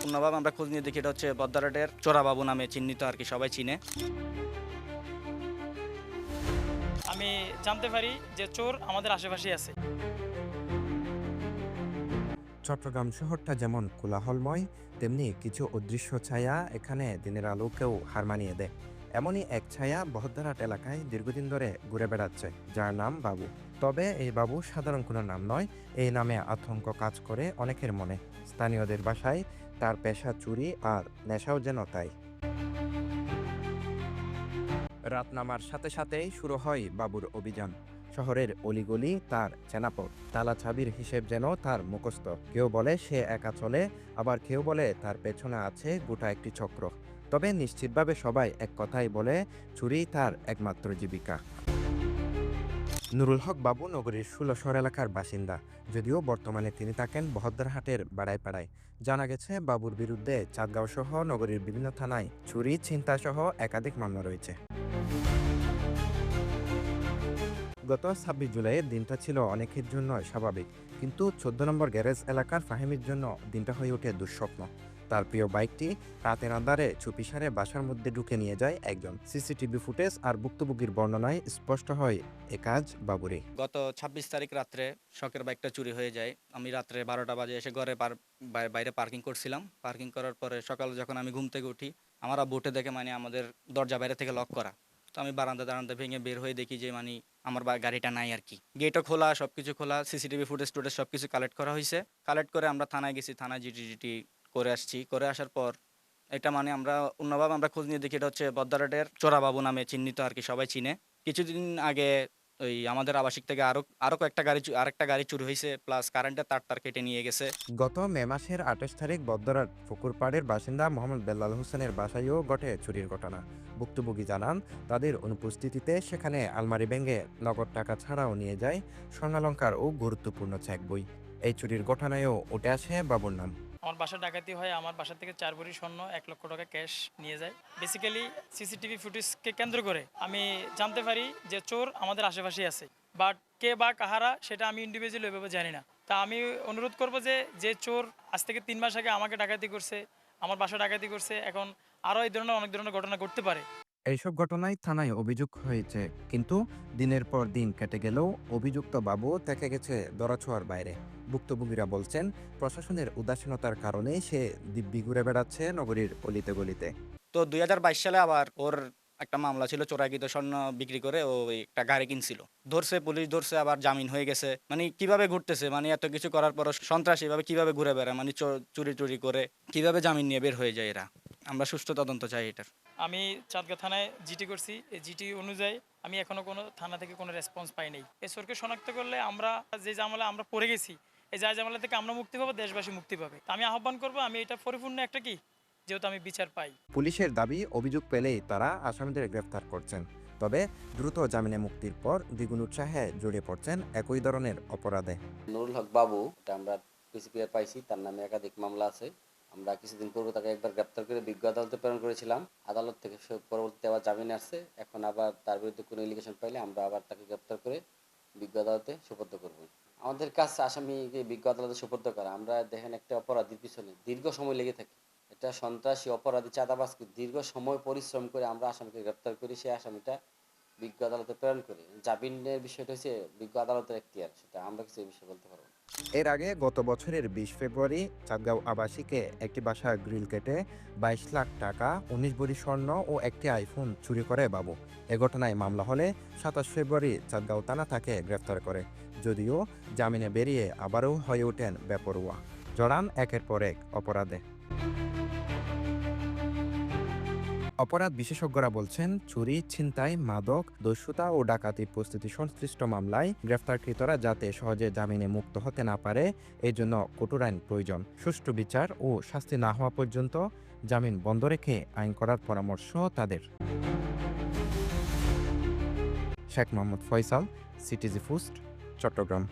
পূর্ণভাবে আমরা খোঁজ নিয়ে দেখি এটা হচ্ছে বদ্দারহাটের চোরাবাবু নামে চিহ্নিত আর কি, সবাই চিনে। আমি জানতে পারি যে চোর আমাদের আশেপাশেই আছে। চট্টগ্রাম শহরটা যেমন কোলাহলময়, তেমনি কিছু অদৃশ্য ছায়া এখানে দিনের আলোকেও হার মানিয়ে দেয়। এমনই এক ছায়া বহদ্দারহাট এলাকায় দীর্ঘদিন ধরে ঘুরে বেড়াচ্ছে, যার নাম বাবু। তবে এই বাবু সাধারণ কোনো নাম নয়, এই নামে আতঙ্ক কাজ করে অনেকের মনে। স্থানীয়দের বাসায় তার পেশা চুরি, আর নেশাও যেন তাই। রাত নামার সাথে সাথেই শুরু হয় বাবুর অভিযান। শহরের অলিগলি তার চেনাপথ, তালা চাবির হিসেব যেন তার মুখস্থ। কেউ বলে সে একা চলে, আবার কেউ বলে তার পেছনে আছে গোটা একটি চক্র। তবে নিশ্চিতভাবে সবাই এক কথাই বলে, চুরি তার একমাত্র জীবিকা। নুরুল হক বাবু নগরীর ষোলশহর এলাকার বাসিন্দা, যদিও বর্তমানে তিনি থাকেন বহদ্দারহাটের বাড়াইপাড়ায়। জানা গেছে বাবুর বিরুদ্ধে চাঁদগাঁও সহ নগরীর বিভিন্ন থানায় চুরি, ছিনতাই সহ একাধিক মামলা রয়েছে। গত ২৬ জুলাইয়ের দিনটা ছিল অনেকের জন্য স্বাভাবিক, কিন্তু ১৪ নম্বর গ্যারেজ এলাকার ফাহিমের জন্য দিনটা হয়ে ওঠে দুঃস্বপ্ন। তার প্রিয় বাইকটি রাতের আঁধারে চুপিসারে বাসার মধ্যে ঢুকে নিয়ে যায় একজন। সিসিটিভি ফুটেজ আর ভুক্তভোগীর বর্ণনায় স্পষ্ট হয় এ কাজ বাবুরই। গত ২৬ তারিখ রাত্রে শখের বাইকটা চুরি হয়ে যায়। আমি রাত্রে ১২টা বাজে এসে ঘরে বাইরে পার্কিং করছিলাম। পার্কিং করার পরে সকাল যখন আমি ঘুম থেকে উঠি, আমার আব্বু উঠে দেখে আমাদের দরজা বাইরে থেকে লক করা। তো আমি বারান্দা ভেঙে বের হয়ে দেখি যে আমার গাড়িটা নাই আর কি। গেটও খোলা, সব কিছু খোলা, সিসিটিভি ফুটেজ টুটেজ সব কিছু কালেক্ট করা হয়েছে। কালেক্ট করে আমরা থানায় গেছি, থানায় জিটি করে আসছি। করে আসার পর এটা আমরা অন্যভাবে আমরা খোঁজ নিয়ে দেখি এটা হচ্ছে বদ্দারহাটের চোরাবাবু নামে চিহ্নিত আর কি, সবাই চিনে। কিছুদিন আগে ওই আমাদের আবাসিক থেকে আরো কয়েকটা আরেকটা গাড়ি চুরি হয়েছে, প্লাস কারেন্টের তার কেটে নিয়ে গেছে। গত মে মাসের ২৮ তারিখ বদ্দারহাট পুকুরপাড়ের বাসিন্দা মোহাম্মদ বেল্লাল হোসেনের বাসায়ও ঘটে চুরির ঘটনা। ভুক্তভোগী জানান, তাদের অনুপস্থিতিতে সেখানে আলমারি ভেঙে নগদ টাকা ছাড়াও নিয়ে যায় স্বর্ণালংকার ও গুরুত্বপূর্ণ চেক বই। এই চুরির ঘটনায়ও উঠে আসে বাবুর নাম। আমার বাসা ডাকাতি হয়, আমার বাসা থেকে ৪ ভরি স্বর্ণ, ১ লক্ষ টাকা ক্যাশ নিয়ে যায়। বেসিক্যালি সিসিটিভি ফুটেজকে কেন্দ্র করে আমি জানতে পারি যে চোর আমাদের আশেপাশেই আছে, বাট কে বা কাহারা সেটা আমি ইন্ডিভিজুয়ালি এভাবে জানি না। তা আমি অনুরোধ করব যে চোর আজ থেকে ৩ মাস আগে আমাকে ডাকাতি করছে, আমার বাসা ডাকাতি করছে, এখন আরও এই ধরনের অনেক ধরনের ঘটনা ঘটতে পারে। এইসব ঘটনায় থানায় অভিযোগ হয়েছে, কিন্তু দিনের পর দিন কেটে গেলেও অভিযুক্ত বাবু থেকে গেছে ধরাছোঁয়ার বাইরে। ভুক্তভোগীরা বলছেন, প্রশাসনের উদাসীনতার কারণে সে দিব্যি ঘুরে বেড়াচ্ছে নগরীর অলিতে গলিতে। তো ২০২২ সালে আবার ওর একটা মামলা ছিল, চোরাকৃত স্বর্ণ বিক্রি করে ও একটা গাড়ি কিনছিল। ধরছে, পুলিশ ধরছে, আবার জামিন হয়ে গেছে। কিভাবে ঘুরতেছে, এত কিছু করার পর সন্ত্রাসী ভাবে কিভাবে ঘুরে বেড়ায়, চুরি টুরি করে কিভাবে জামিন নিয়ে বের হয়ে যায় এরা। আমরা সুষ্ঠু তদন্ত চাই এটার। আমি চাঁদগাঁ থানায় জিটি করছি, এই জিটি অনুযায়ী আমি এখনো কোনো থানা থেকে কোনো রেসপন্স পাই নাই। এই চোরকে শনাক্ত করলে আমরা যে ঝামেলা আমরা পড়ে গেছি, এই ঝামেলা থেকে আমরা মুক্তি পাবো, দেশবাসী মুক্তি পাবে। তা আমি আহ্বান করবো, আমি এটা পরিপূর্ণ একটা কি, যেহেতু আমি বিচার পাই। পুলিশের দাবি, অভিযোগ পেলেই তারা আসামিদের গ্রেফতার করছেন। তবে দ্রুত জামিনে মুক্তির পর দ্বিগুণ উৎসাহে জড়িয়ে পড়ছেন একই ধরনের অপরাধে। নুরুল হক বাবু, এটা আমরা পিসিপিআর পাইছি, তার নামে একাধিক মামলা আছে। আমরা কিছুদিন পূর্বে তাকে একবার গ্রেপ্তার করে বিজ্ঞ আদালতে প্রেরণ করেছিলাম। আদালত থেকে সে পরবর্তীতে আবার জামিনে আসছে। এখন আবার তার বিরুদ্ধে কোনো এলিগেশন পাইলে আমরা আবার তাকে গ্রেপ্তার করে বিজ্ঞ আদালতে সোপর্দ করব। আমাদের কাছে আসামিকে বিজ্ঞ আদালতে সোপর্দ করা, আমরা দেখেন একটা অপরাধীর পিছনে দীর্ঘ সময় লেগে থাকে। এটা সন্ত্রাসী, অপরাধী, চাঁদাবাজকে দীর্ঘ সময় পরিশ্রম করে আমরা আসামিকে গ্রেপ্তার করি, সেই আসামিটা বিজ্ঞ আদালতে প্রেরণ করি। জামিনের বিষয়টা হচ্ছে বিজ্ঞ আদালতের এখতিয়ার, সেটা আমরা কিছু এই বিষয়ে বলতে পারবো না। এর আগে গত বছরের ২০ ফেব্রুয়ারি চাঁদগাঁও আবাসিকে একটি বাসার গ্রিল কেটে ২২ লাখ টাকা, ১৯ ভরি স্বর্ণ ও একটি আইফোন চুরি করে বাবু। এ ঘটনায় মামলা হলে ২৭ ফেব্রুয়ারি চাঁদগাঁও থানা তাকে গ্রেফতার করে। যদিও জামিনে বেরিয়ে আবারও হয়ে ওঠেন বেপরোয়া, জড়ান একের পর এক অপরাধে। অপরাধ বিশেষজ্ঞরা বলছেন, চুরি, ছিনতাই, মাদক, দস্যুতা ও ডাকাতির প্রস্তুতি সংশ্লিষ্ট মামলায় গ্রেফতারকৃতরা যাতে সহজে জামিনে মুক্ত হতে না পারে, এই জন্য কঠোর আইন প্রয়োজন। সুষ্ঠু বিচার ও শাস্তি না হওয়া পর্যন্ত জামিন বন্ধ রেখে আইন করার পরামর্শ তাদের। Sheikh Mohammad Faisal, CTG post, Chittagong.